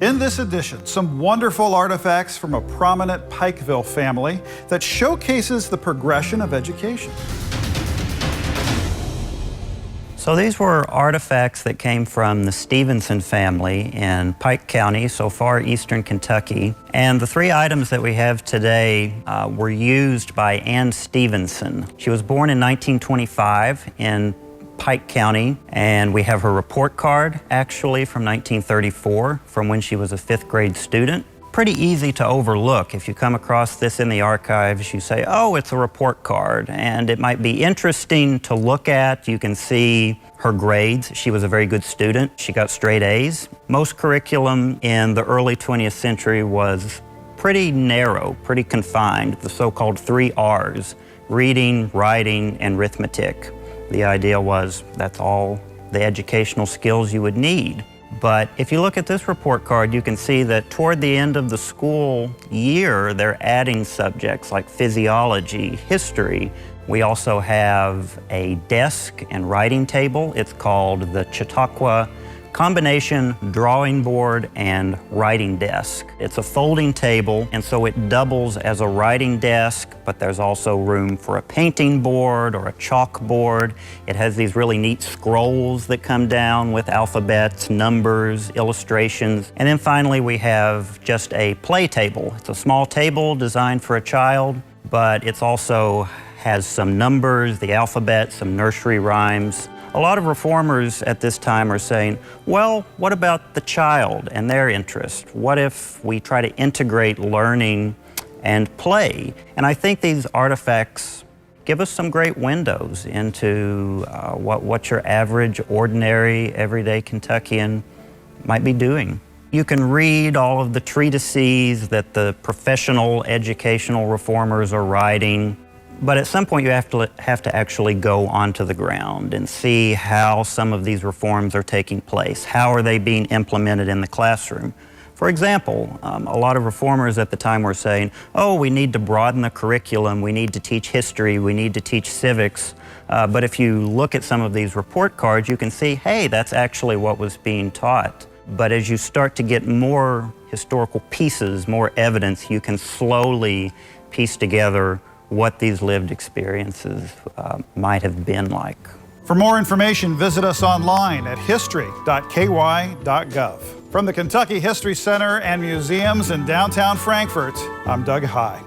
In this edition, some wonderful artifacts from a prominent Pikeville family that showcases the progression of education. So these were artifacts that came from the Stevenson family in Pike County, so far eastern Kentucky. And the three items that we have today were used by Ann Stevenson. She was born in 1925 in Pike County, and we have her report card actually from 1934 from when she was a 5th grade student. Pretty easy to overlook. If you come across this in the archives, you say, oh, it's a report card, and it might be interesting to look at. You can see her grades. She was a very good student. She got straight A's. Most curriculum in the early 20th century was pretty narrow, pretty confined, the so-called 3 R's, reading, writing, and arithmetic. The idea was that's all the educational skills you would need. But if you look at this report card, you can see that toward the end of the school year, they're adding subjects like physiology, history. We also have a desk and writing table. It's called the Chautauqua Combination Drawing Board and Writing Desk. It's a folding table, and so it doubles as a writing desk, but there's also room for a painting board or a chalkboard. It has these really neat scrolls that come down with alphabets, numbers, illustrations. And then finally we have just a play table. It's a small table designed for a child, but it's also has some numbers, the alphabet, some nursery rhymes. A lot of reformers at this time are saying, well, what about the child and their interest? What if we try to integrate learning and play? And I think these artifacts give us some great windows into what your average, ordinary, everyday Kentuckian might be doing. You can read all of the treatises that the professional educational reformers are writing, but at some point you have to actually go onto the ground and see how some of these reforms are taking place. How are they being implemented in the classroom? For example, a lot of reformers at the time were saying, oh, we need to broaden the curriculum, we need to teach history, we need to teach civics. But if you look at some of these report cards, you can see, hey, that's actually what was being taught. But as you start to get more historical pieces, more evidence, you can slowly piece together what these lived experiences might have been like. For more information, visit us online at history.ky.gov. From the Kentucky History Center and Museums in downtown Frankfort, I'm Doug High.